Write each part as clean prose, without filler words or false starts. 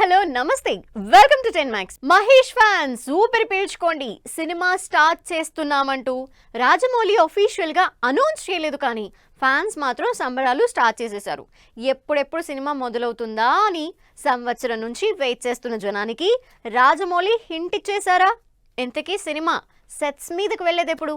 Hello నమస్తే welcome to 10 Max. Mahesh fans ఊపిరి పీల్చుకోండి, cinema start చేస్తున్నామంటూ Rajamouli official గా అనౌన్స్ చేయలేదు, కానీ ఫ్యాన్స్ మాత్రం సంబరాలు స్టార్ట్ చేసేశారు. ఎప్పుడెప్పుడు సినిమా మొదలవుతుందా అని సంవత్సరం నుంచి వెయిట్ చేస్తున్న జనానికి రాజమౌళి హింట్ ఇచ్చేశారా? ఇంతకీ సినిమా సెట్స్ మీదకి వెళ్ళేదెప్పుడు?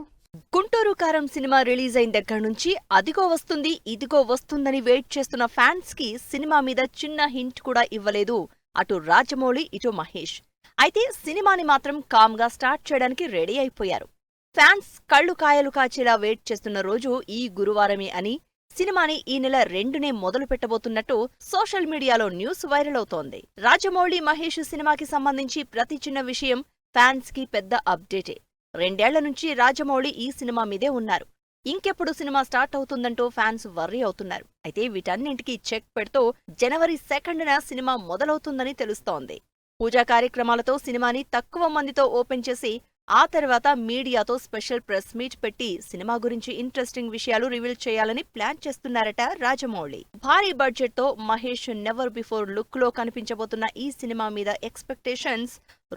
గుంటూరు కారం సినిమా రిలీజ్ అయిన దగ్గర నుంచి అదిగో వస్తుంది ఇదిగో వస్తుందని వెయిట్ చేస్తున్న ఫ్యాన్స్ కి సినిమా మీద చిన్న హింట్ కూడా ఇవ్వలేదు అటు రాజమౌళి ఇటు మహేష్. అయితే సినిమాని మాత్రం కామ్ గా స్టార్ట్ చేయడానికి రెడీ అయిపోయారు. ఫ్యాన్స్ కళ్ళు కాయలు కాచేలా వెయిట్ చేస్తున్న రోజు ఈ గురువారమే అని, సినిమాని ఈ నెల 2నే మొదలు పెట్టబోతున్నట్టు సోషల్ మీడియాలో న్యూస్ వైరల్ అవుతోంది. రాజమౌళి మహేష్ సినిమాకి సంబంధించి ప్రతి చిన్న విషయం ఫ్యాన్స్ కి పెద్ద అప్డేటే. 2 ఏళ్ల నుంచి రాజమౌళి ఈ సినిమా మీదే ఉన్నారు. ఇంకెప్పుడు సినిమా స్టార్ట్ అవుతుందంటూ ఫ్యాన్స్ వర్రీ అవుతున్నారు. అయితే వీటన్నింటికీ చెక్ పెడుతూ జనవరి 2న సినిమా మొదలవుతుందని తెలుస్తోంది. పూజా కార్యక్రమాలతో సినిమాని తక్కువ మందితో ఓపెన్ చేసి ఆ తర్వాత మీడియాతో స్పెషల్ ప్రెస్ మీట్ పెట్టి సినిమా గురించి ఇంట్రెస్టింగ్ విషయాలు రివీల్ చేయాలని ప్లాన్ చేస్తున్నారట రాజమౌళి. భారీ బడ్జెట్ తో మహేష్ నెవర్ బిఫోర్ లుక్ లో కనిపించబోతున్న ఈ సినిమా మీద ఎక్స్పెక్టేషన్స్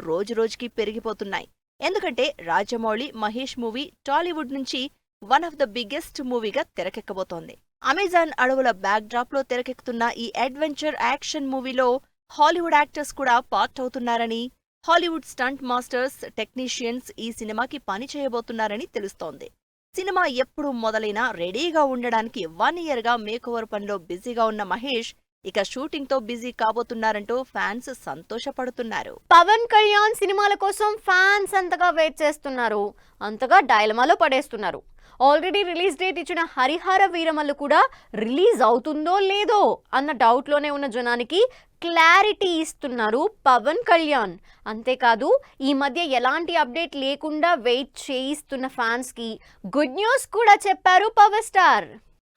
రోజురోజుకి పెరిగిపోతున్నాయి. ఎందుకంటే రాజమౌళి మహేష్ మూవీ టాలీవుడ్ నుంచి వన్ ఆఫ్ ద బిగ్గెస్ట్ మూవీగా తెరకెక్కబోతోంది. అమెజాన్ అడవుల బ్యాక్ డ్రాప్ లో తెరకెక్కుతున్న ఈ అడ్వెంచర్ యాక్షన్ మూవీలో హాలీవుడ్ యాక్టర్స్ కూడా పార్ట్ అవుతున్నారని, హాలీవుడ్ స్టంట్ మాస్టర్స్, టెక్నీషియన్స్ ఈ సినిమాకి పని చేయబోతున్నారని తెలుస్తోంది. సినిమా ఎప్పుడు మొదలైనా రెడీగా ఉండడానికి 1 year గా మేకోవర్ పనిలో బిజీగా ఉన్న మహేష్ ఇక షూటింగ్ తో బిజీ కాబోతున్నారంటూ ఫ్యాన్స్ సంతోషపడుతున్నారు. పవన్ కళ్యాణ్ సినిమాల కోసం ఫ్యాన్స్ అంతగా వెయిట్ చేస్తున్నారు, అంతగా డైలమాలో పడేస్తున్నారు. ఆల్రెడీ రిలీజ్ డేట్ ఇచ్చిన హరిహర వీరమల్లు కూడా రిలీజ్ అవుతుందో లేదో అన్న డౌట్ లోనే ఉన్న జనానికి క్లారిటీ ఇస్తున్నారు పవన్ కళ్యాణ్. అంతేకాదు, ఈ మధ్య ఎలాంటి అప్డేట్ లేకుండా వెయిట్ చేయిస్తున్న ఫ్యాన్స్ కి గుడ్ న్యూస్ కూడా చెప్పారు పవర్ స్టార్.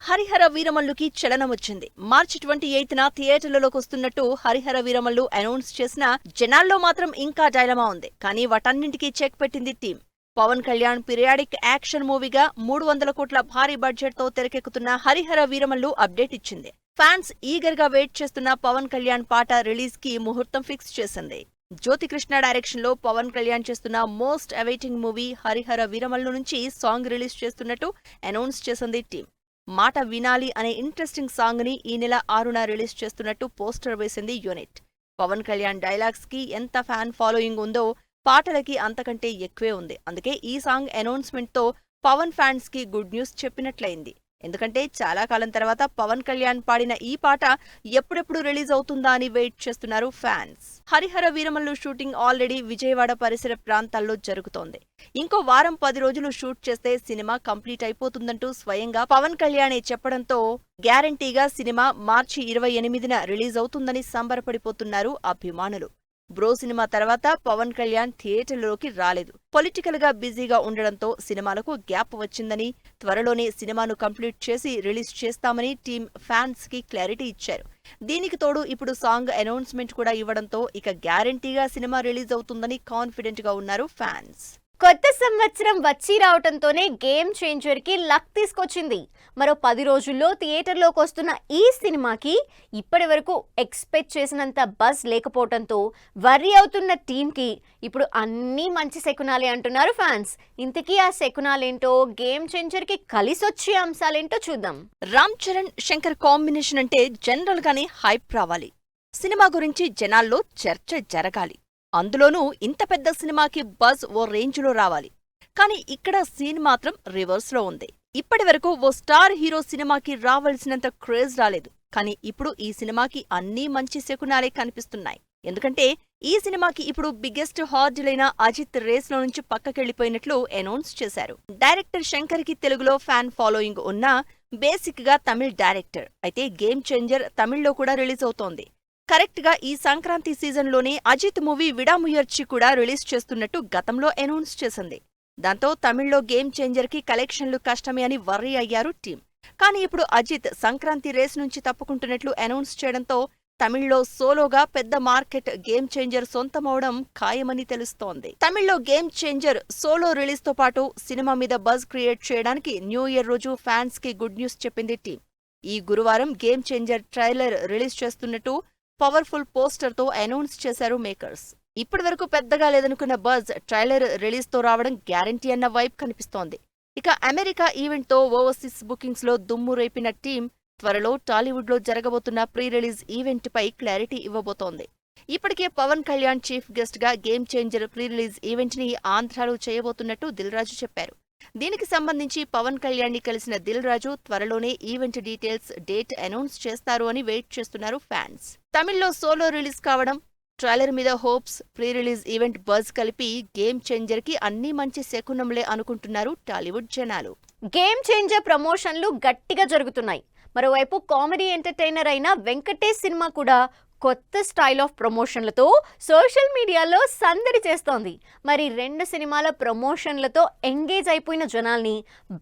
హరిహర వీరమల్లుకి చలనం వచ్చింది. మార్చి 28న థియేటర్లలోకి వస్తున్నట్టు హరిహర వీరమల్లు అనౌన్స్ చేసినా జనాల్లో మాత్రం ఇంకా డైలమా ఉంది. కానీ వాటన్నింటికీ చెక్ పెట్టింది team. Pawan Kalyan periodic action మూవీగా 300 కోట్ల భారీ బడ్జెట్ తో తెరకెక్కుతున్న హరిహర వీరమల్లు అప్డేట్ ఇచ్చింది. ఫ్యాన్స్ ఈగర్ గా వెయిట్ చేస్తున్న పవన్ కళ్యాణ్ పాట రిలీజ్ కి ముహూర్తం ఫిక్స్ చేసింది. జ్యోతికృష్ణ డైరెక్షన్ లో పవన్ కళ్యాణ్ చేస్తున్న most awaiting movie Harihara Veeramallu నుంచి సాంగ్ రిలీజ్ చేస్తున్నట్టు అనౌన్స్ చేసింది టీం. మాట వినాలి అనే ఇంట్రెస్టింగ్ సాంగ్ ని ఈ నెల 6న రిలీజ్ చేస్తున్నట్టు పోస్టర్ వేసింది యూనిట్. పవన్ కళ్యాణ్ డైలాగ్స్ కి ఎంత ఫ్యాన్ ఫాలోయింగ్ ఉందో పాటలకి అంతకంటే ఎక్కువే ఉంది. అందుకే ఈ సాంగ్ అనౌన్స్మెంట్ తో పవన్ ఫ్యాన్స్ కి గుడ్ న్యూస్ చెప్పినట్లయింది. ఎందుకంటే చాలా కాలం తర్వాత పవన్ కళ్యాణ్ పాడిన ఈ పాట ఎప్పుడెప్పుడు రిలీజ్ అవుతుందా అని వెయిట్ చేస్తున్నారు fans. Harihara Veeramallu shooting already Vijayawada పరిసర ప్రాంతాల్లో జరుగుతోంది. ఇంకో వారం 10 రోజులు షూట్ చేస్తే సినిమా కంప్లీట్ అయిపోతుందంటూ స్వయంగా పవన్ కళ్యాణే చెప్పడంతో గ్యారంటీగా సినిమా మార్చి 28న రిలీజ్ అవుతుందని సంబరపడిపోతున్నారు అభిమానులు. బ్రో సినిమా తర్వాత పవన్ కళ్యాణ్ థియేటర్లోకి రాలేదు. పొలిటికల్ గా బిజీగా ఉండడంతో సినిమాలకు గ్యాప్ వచ్చిందని, త్వరలోనే సినిమాను కంప్లీట్ చేసి రిలీజ్ చేస్తామని టీం ఫ్యాన్స్ కి క్లారిటీ ఇచ్చారు. దీనికి తోడు ఇప్పుడు సాంగ్ అనౌన్స్మెంట్ కూడా ఇవ్వడంతో ఇక గ్యారంటీగా సినిమా రిలీజ్ అవుతుందని కాన్ఫిడెంట్ గా ఉన్నారు ఫ్యాన్స్. కొత్త సంవత్సరం వచ్చి రావటంతోనే గేమ్ చేంజర్ కి లక్ తీసుకొచ్చింది. మరో 10 రోజుల్లో థియేటర్లోకి వస్తున్న ఈ సినిమాకి ఇప్పటి వరకు ఎక్స్పెక్ట్ చేసినంత బజ్ లేకపోవడంతో వర్రీ అవుతున్న టీంకి ఇప్పుడు అన్నీ మంచి శకునాలే అంటున్నారు ఫ్యాన్స్. ఇంతకీ ఆ శకునాలేంటో, గేమ్ చేంజర్ కి కలిసొచ్చే అంశాలేంటో చూద్దాం. రామ్ చరణ్, శంకర్ కాంబినేషన్ అంటే జనరల్ గానే హైప్ రావాలి. సినిమా గురించి జనాల్లో చర్చ జరగాలి. అందులోనూ ఇంత పెద్ద సినిమాకి బజ్ ఓ రేంజ్లో రావాలి. కానీ ఇక్కడ సీన్ మాత్రం రివర్స్ లో ఉంది. ఇప్పటివరకు ఓ స్టార్ హీరో సినిమాకి రావాల్సినంత క్రేజ్ రాలేదు. కానీ ఇప్పుడు ఈ సినిమాకి అన్నీ మంచి శకునాలే కనిపిస్తున్నాయి. ఎందుకంటే ఈ సినిమాకి ఇప్పుడు బిగ్గెస్ట్ హార్డులైన అజిత్ రేస్ లో నుంచి పక్కకెళ్లిపోయినట్లు అనౌన్స్ చేశారు. డైరెక్టర్ శంకర్ కి తెలుగులో ఫ్యాన్ ఫాలోయింగ్ ఉన్నా బేసిక్ గా తమిళ్ డైరెక్టర్. అయితే గేమ్ చేంజర్ తమిళ్లో కూడా రిలీజ్ అవుతోంది. కరెక్ట్ గా ఈ సంక్రాంతి సీజన్లోనే అజిత్ మూవీ విడాముయర్చి కూడా రిలీజ్ చేస్తున్నట్టు గతంలో అనౌన్స్ చేసింది. దాంతో తమిళ్లో గేమ్ చేంజర్ కి కలెక్షన్లు కష్టమే అని వర్రీ అయ్యారు టీం. కానీ ఇప్పుడు అజిత్ సంక్రాంతి రేస్ నుంచి తప్పుకుంటున్నట్లు అనౌన్స్ చేయడంతో తమిళ్లో సోలోగా పెద్ద మార్కెట్ గేమ్ చేంజర్ సొంతమవడం ఖాయమని తెలుస్తోంది. తమిళ్లో గేమ్ చేంజర్ సోలో రిలీజ్ తో పాటు సినిమా మీద బజ్ క్రియేట్ చేయడానికి న్యూ ఇయర్ రోజు ఫ్యాన్స్ కి గుడ్ న్యూస్ చెప్పింది టీం. ఈ గురువారం గేమ్ చేంజర్ ట్రైలర్ రిలీజ్ చేస్తున్నట్టు పవర్ఫుల్ పోస్టర్ తో అనౌన్స్ చేశారు మేకర్స్. ఇప్పటివరకు పెద్దగా లేదనుకున్న బజ్ ట్రైలర్ రిలీజ్ తో రావడం గ్యారంటీ అన్న వైబ్ కనిపిస్తోంది. ఇక అమెరికా ఈవెంట్ తో ఓవర్సీస్ బుకింగ్స్ లో దుమ్ము రేపిన టీం త్వరలో టాలీవుడ్ లో జరగబోతున్న ప్రీ రిలీజ్ ఈవెంట్ పై క్లారిటీ ఇవ్వబోతోంది. ఇప్పటికే పవన్ కళ్యాణ్ చీఫ్ గెస్ట్ గా game changer pre release event ని ఆంధ్రాలో చేయబోతున్నట్టు దిల్ రాజు చెప్పారు. దీనికి సంబంధించి పవన్ కళ్యాణ్ ని కలిసిన దిల్ రాజు త్వరలోనే ఈవెంట్ డీటెయిల్స్, డేట్ అనౌన్స్ చేస్తారు అని వెయిట్ చేస్తున్నారు ఫ్యాన్స్. తమిళ్లో సోలో రిలీజ్ కావడం, ట్రైలర్ మీద hopes, pre release event buzz కలిపి గేమ్ చేంజర్ కి అన్ని మంచి శకునంలే అనుకుంటున్నారు టాలీవుడ్ జనాలు. గేమ్ చేంజర్ ప్రమోషన్లు గట్టిగా జరుగుతున్నాయి. మరోవైపు కామెడీ ఎంటర్టైనర్ అయిన వెంకటేష్ సినిమా కూడా కొత్త స్టైల్ ఆఫ్ ప్రమోషన్లతో సోషల్ మీడియాలో సందడి చేస్తోంది. మరి రెండు సినిమాల ప్రమోషన్లతో ఎంగేజ్ అయిపోయిన జనాల్ని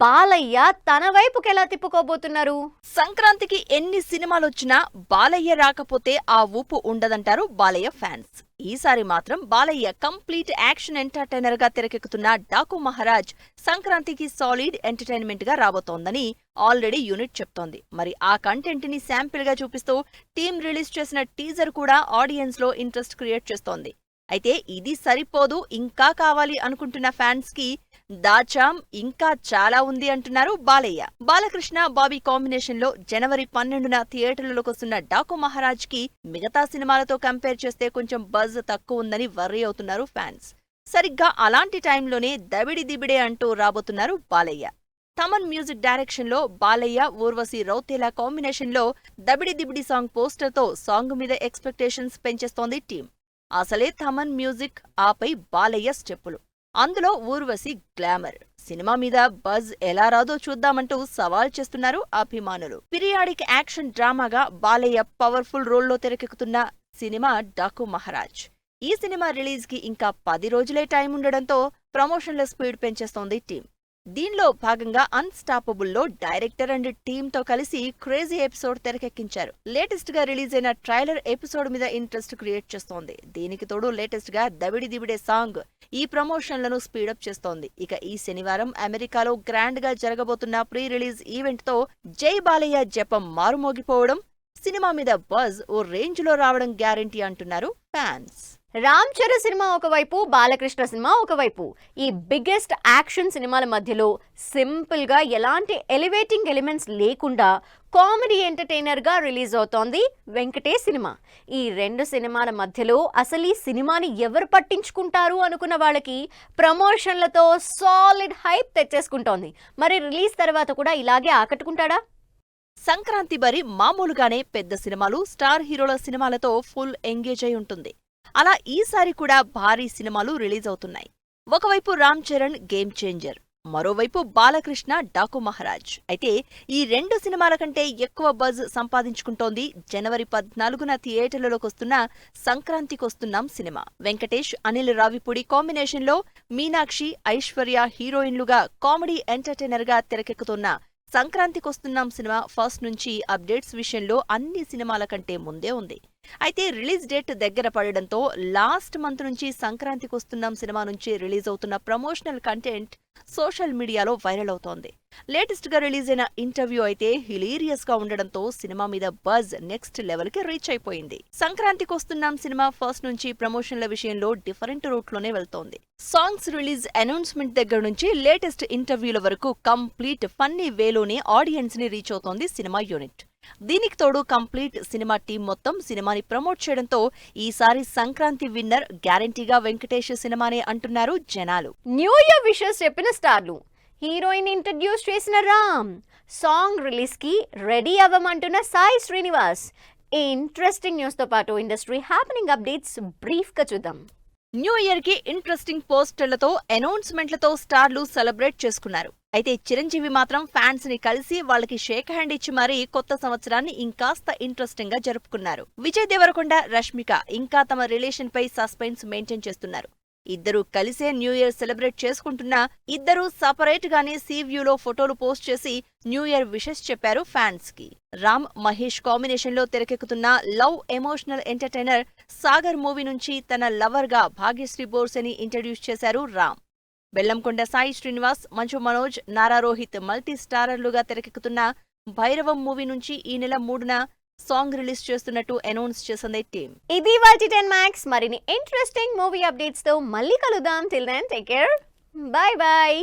బాలయ్య తన వైపుకి ఎలా తిప్పుకోబోతున్నారు? సంక్రాంతికి ఎన్ని సినిమాలొచ్చినా బాలయ్య రాకపోతే ఆ ఊపు ఉండదంటారు బాలయ్య ఫ్యాన్స్. ఈసారి మాత్రం బాలయ్య కంప్లీట్ యాక్షన్ ఎంటర్టైనర్ గా తెరకెక్కుతున్న డాకు మహారాజ్ సంక్రాంతికి సాలిడ్ ఎంటర్టైన్మెంట్ గా రాబోతోందని ఆల్రెడీ యూనిట్ చెప్తోంది. మరి ఆ కంటెంట్ ని శాంపిల్ గా చూపిస్తూ టీం రిలీజ్ చేసిన టీజర్ కూడా ఆడియన్స్ లో ఇంట్రెస్ట్ క్రియేట్ చేస్తోంది. అయితే ఇది సరిపోదు, ఇంకా కావాలి అనుకుంటున్న ఫ్యాన్స్ కి దాచాం, ఇంకా చాలా ఉంది అంటున్నారు బాలయ్య. బాలకృష్ణ, బాబీ కాంబినేషన్ లో జనవరి 12న థియేటర్లలోకి వస్తున్న డాకు మహారాజ్ కి మిగతా సినిమాలతో కంపేర్ చేస్తే కొంచెం బజ్ తక్కువ ఉందని వర్రీ అవుతున్నారు ఫ్యాన్స్. సరిగ్గా అలాంటి టైంలోనే దబిడి దిబిడే అంటూ రాబోతున్నారు బాలయ్య. తమన్ మ్యూజిక్ డైరెక్షన్ లో బాలయ్య, ఊర్వశి రౌతేలా కాంబినేషన్ లో దబిడి దిబిడి సాంగ్ పోస్టర్ తో సాంగ్ మీద ఎక్స్పెక్టేషన్స్ పెంచేస్తోంది టీం. అసలే తమన్ మ్యూజిక్, ఆపై బాలయ్య స్టెప్పులు, అందులో ఊర్వశి గ్లామర్. సినిమా మీద బజ్ ఎలా రాదో చూద్దామంటూ సవాల్ చేస్తున్నారు అభిమానులు. పిరియాడిక్ యాక్షన్ డ్రామాగా బాలయ్య పవర్ఫుల్ రోల్లో తెరకెక్కుతున్న సినిమా డాకు మహారాజ్. ఈ సినిమా రిలీజ్ కి ఇంకా 10 రోజులే టైం ఉండడంతో ప్రమోషన్ల స్పీడ్ పెంచేస్తోంది టీం. దీనిలో భాగంగా అన్స్టాపబుల్ లో డైరెక్టర్ అండ్ టీమ్ తో కలిసి క్రేజీ ఎపిసోడ్ తెరకెక్కించారు. లేటెస్ట్ గా రిలీజ్ అయిన ట్రైలర్ ఎపిసోడ్ మీద ఇంట్రెస్ట్ క్రియేట్ చేస్తోంది. దీనికి తోడు లేటెస్ట్ గా దబిడి దిబిడే సాంగ్ ఈ ప్రమోషన్లను స్పీడప్ చేస్తోంది. ఇక ఈ శనివారం అమెరికాలో గ్రాండ్ గా జరగబోతున్న ప్రీ రిలీజ్ ఈవెంట్ తో జై బాలయ్య జపం మారుమోగిపోవడం, సినిమా మీద బజ్ ఓ రేంజ్ లో రావడం గ్యారంటీ అంటున్నారు ఫ్యాన్స్. రామ్ చరణ్ సినిమా ఒకవైపు, బాలకృష్ణ సినిమా ఒకవైపు. ఈ బిగ్గెస్ట్ యాక్షన్ సినిమాల మధ్యలో సింపుల్ గా ఎలాంటి ఎలివేటింగ్ ఎలిమెంట్స్ లేకుండా కామెడీ ఎంటర్టైనర్ గా రిలీజ్ అవుతోంది వెంకటేష్ సినిమా. ఈ రెండు సినిమాల మధ్యలో అసలు ఈ సినిమాని ఎవరు పట్టించుకుంటారు అనుకున్న వాళ్ళకి ప్రమోషన్లతో సాలిడ్ హైప్ తెచ్చేసుకుంటోంది. మరి రిలీజ్ తర్వాత కూడా ఇలాగే ఆకట్టుకుంటాడా? సంక్రాంతి బరి మామూలుగానే పెద్ద సినిమాలు, స్టార్ హీరోల సినిమాలతో ఫుల్ ఎంగేజ్ అయి ఉంటుంది. అలా ఈసారి కూడా భారీ సినిమాలు రిలీజ్ అవుతున్నాయి. ఒకవైపు రామ్ చరణ్ గేమ్ చేంజర్, మరోవైపు బాలకృష్ణ డాకు మహారాజ్. అయితే ఈ రెండు సినిమాల కంటే ఎక్కువ బజ్ సంపాదించుకుంటోంది జనవరి 14న థియేటర్లలోకి వస్తున్న సంక్రాంతికొస్తున్నాం సినిమా. వెంకటేష్, అనిల్ రావిపూడి కాంబినేషన్ లో మీనాక్షి, ఐశ్వర్య హీరోయిన్లుగా కామెడీ ఎంటర్టైనర్ గా తెరకెక్కుతున్న సంక్రాంతికొస్తున్నాం సినిమా ఫస్ట్ నుంచి అప్డేట్స్ విషయంలో అన్ని సినిమాల కంటే ముందే ఉంది. అయితే రిలీజ్ డేట్ దగ్గర పడడంతో లాస్ట్ మంత్ నుంచి సంక్రాంతికొస్తున్నాం సినిమా నుంచి రిలీజ్ అవుతున్న ప్రమోషనల్ కంటెంట్ సోషల్ మీడియాలో వైరల్ అవుతోంది. లేటెస్ట్ గా రిలీజ్ అయిన ఇంటర్వ్యూ అయితే హిలీరియస్ గా ఉండడంతో సినిమా మీద బజ్ నెక్స్ట్ లెవెల్ కి రీచ్ అయిపోయింది. సంక్రాంతికొస్తున్నాం సినిమా ఫస్ట్ నుంచి ప్రమోషన్ల విషయంలో డిఫరెంట్ రూట్ లోనే వెళ్తోంది. సాంగ్స్ రిలీజ్ అనౌన్స్మెంట్ దగ్గర నుంచి లేటెస్ట్ ఇంటర్వ్యూల వరకు కంప్లీట్ ఫన్నీ వేలోనే ఆడియన్స్ ని రీచ్ అవుతోంది సినిమా యూనిట్. దీనికి తోడు కంప్లీట్ సినిమా టీం మొత్తం సినిమాని ప్రమోట్ చేయడంతో ఈసారి సంక్రాంతి విన్నర్ గ్యారంటీగా వెంకటేష్ సినిమానే అంటున్నారు జనాలు. న్యూ ఇయర్ విషెస్ చెప్పిన స్టార్లు, హీరోయిన్ ఇంట్రడ్యూస్ చేసిన రామ్, సాంగ్ రిలీజ్ కి రెడీ అవ్వమంటున్న సాయి శ్రీనివాస్. ఈ ఇంట్రెస్టింగ్ న్యూస్ తో పాటు ఇండస్ట్రీ హ్యాపెనింగ్ అప్డేట్స్ బ్రీఫ్ గా చూద్దాం. న్యూ ఇయర్ కి ఇంట్రెస్టింగ్ పోస్టర్లతో, అనౌన్స్మెంట్లతో స్టార్లు సెలబ్రేట్ చేసుకున్నారు. అయితే చిరంజీవి మాత్రం ఫ్యాన్స్ ని కలిసి వాళ్ళకి షేక్ హ్యాండ్ ఇచ్చి మరీ కొత్త సంవత్సరాన్ని ఇంకాస్త ఇంట్రెస్టింగ్ గా జరుపుకున్నారు. విజయ్ దేవరకొండ, రష్మిక ఇంకా తమ రిలేషన్ పై సస్పెన్స్ మెయింటైన్ చేస్తున్నారు. ఇద్దరూ కలిసే న్యూ ఇయర్ సెలబ్రేట్ చేసుకుంటున్నా ఇద్దరూ సపరేట్ గానే సీ వ్యూలో ఫోటోలు పోస్ట్ చేసి న్యూ ఇయర్ విషెస్ చెప్పారు ఫ్యాన్స్ కి. రామ్, మహేష్ కాంబినేషన్ లో తెరకెక్కుతున్న love emotional entertainer Sagar movie నుంచి తన లవర్ గా భాగ్యశ్రీ బోర్సెని ఇంట్రడ్యూస్ చేశారు రామ్. బెల్లంకొండ సాయి శ్రీనివాస్, మంచు మనోజ్, నారా రోహిత్ మల్టీ స్టారర్లుగా తెరకెక్కుతున్న భైరవం మూవీ నుంచి ఈ నెల 3న సాంగ్ రిలీజ్ చేస్తున్నట్టు అనౌన్స్ చేసింది టీం. ఇది వాటి 10 మ్యాక్స్. మరిన్ని ఇంట్రెస్టింగ్ మూవీ అప్డేట్స్ తో మళ్ళీ కలుద్దాం. Till then take care. Bye by.